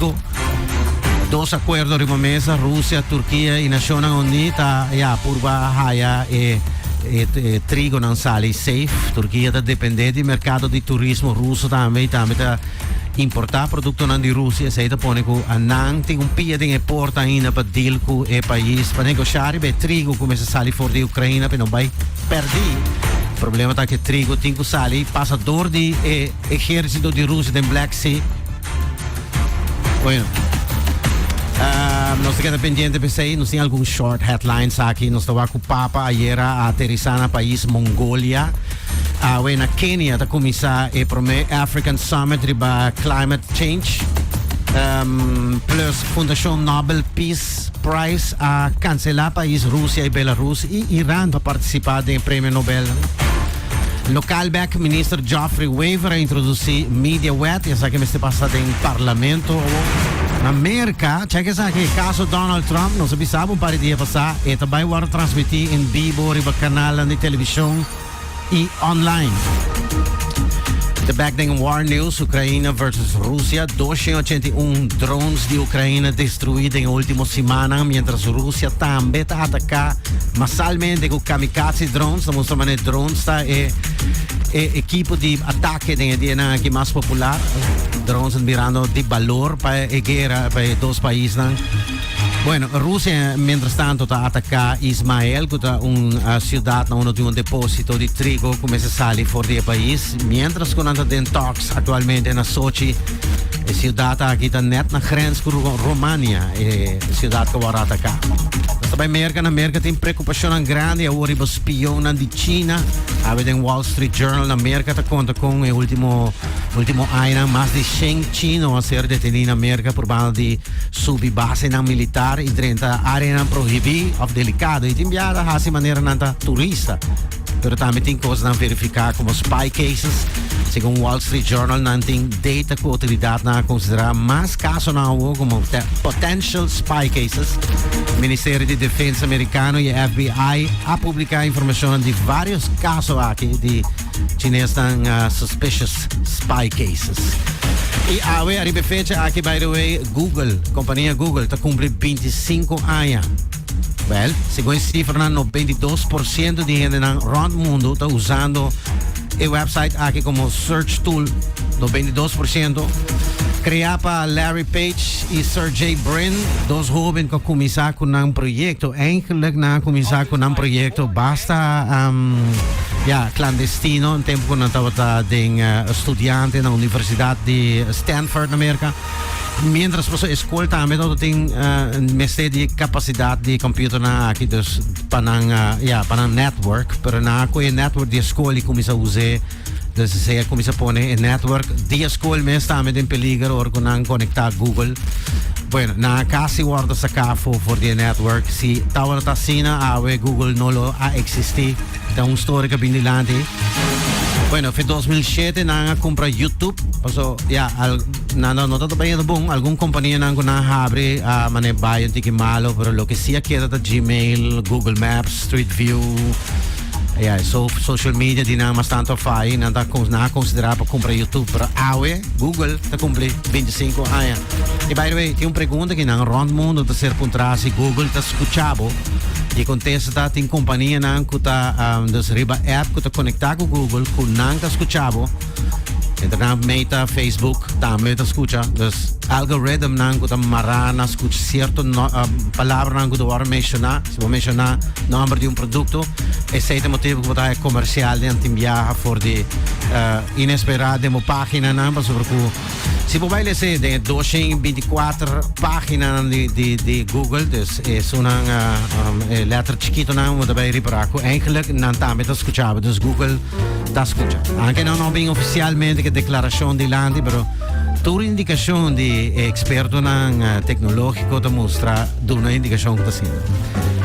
trigo. Dos acordos rimomesa, Rússia, Turquia e Nações Unidas, purba haya trigo não sale safe. Turquia está dependente do mercado de turismo russo também está importar produto não de Rússia, se está põe com a não tem pia de importa ainda para deal com o país, para negociar bem trigo como se sale fora da Ucrânia, para não vai perder. O problema é que trigo tem que sair passador de exército de Rússia em Black Sea. Bueno. Nós estamos pendentes para isso, nós temos alguns short headlines aqui. Nós estamos com o Papa ayer a aterrissar no país Mongolia. Na Kenya está começar o African Summit sobre Climate Change. Plus Fundação Nobel Peace Prize a cancelar país Rússia e Belarus e Irã para participar do Prêmio Nobel. Localback ministro Geoffrey Weaver a introduzir Media Wet, e sabe que está passando em parlamento. Na América, check isso aqui, caso Donald Trump, nós sabemos para dia passar, e também vai transmitir em vivo no canal de televisão e online. The Backdang War News, Ucrânia versus Rússia, 281 drones de Ucrânia destruídos em última semana, mientras Rússia também está atacando massalmente com kamikaze drones, estamos chamando de drones, está equipo de ataque que é mais popular, drones mirando de valor para a guerra para dois países. Bueno, Rússia, mientras tanto, está atacando Ismael, que é uma cidade onde tem depósito de trigo, como se sale fora do país, mientras que nós temos talks atualmente na Sochi, a cidade aqui está net na grens com România, a cidade que vai atacar. Também na América tem preocupação grande, agora o espião de China, a Wall Street Journal na América está conta com o último ano, mais de 100 chinos a ser detenidos na América por base de subir base militar e 30 áreas proibidas ou delicadas e enviada de maneira não turista. Pero também tem coisas a verificar como spy cases. Segundo o Wall Street Journal, não tem data que a autoridade não considera mais casos não como potential spy cases. O Ministério de Defesa americano e a FBI a publicar informação de vários casos aqui de chineses suspicious spy cases. E a fecha aqui, by the way, Google, companhia Google, está cumprindo 25 anos. Well, segundo a cifra, 92% de gente no mundo está usando o website aqui como search tool. 92%. Criado para Larry Page e Sergey Brin, dois jovens que começaram com um projeto. Eigenlijk na começar com um projeto basta clandestino, no tempo quando eu estava estudante na Universidade de Stanford, na América. Mientras você escola também tem mestre de capacidade de computer aqui para um network, para na network de escola e começa a usar. Dus você começa a pôr em network de escola mesmo também em peligro ou quando conectar Google. Bueno, na casi guarda sa cafo for the network si tawar ta sina awe Google no lo a existir da un story que binilante. Bueno, fe 2007 na compra YouTube, paso no todo bem bom, algum companhia na abre a mane bayan tiki malo, pero lo que sí queda da Gmail, Google Maps, Street View. Social media di na mas tanto fai na considerar para comprar YouTube para Google está cumprir 25 anos. E by the way, tem uma pergunta que na round mundo está ser contra se Google está escutando e contesta tem companhia na que está riba app que está conectada com Google que não está escutando. Então, Meta, Facebook, também está escutando. Dus, algoritmo não está marana, escuta certo palavra não está a mencionar. Se vou mencionar o nome de um produto, esse é o motivo que vou dar comercial de anti-viaja for de inesperado de uma página, não, sobre que se vou vai ler de 224 páginas de Google, dus é uma letra chiquita não, vou dar reparar. Eigenlijk não também está escutando, dus Google está escutando. Anche não bem oficialmente que declaração de land, pero toda indicação de experto tecnológico te mostra de uma indicação que está sendo.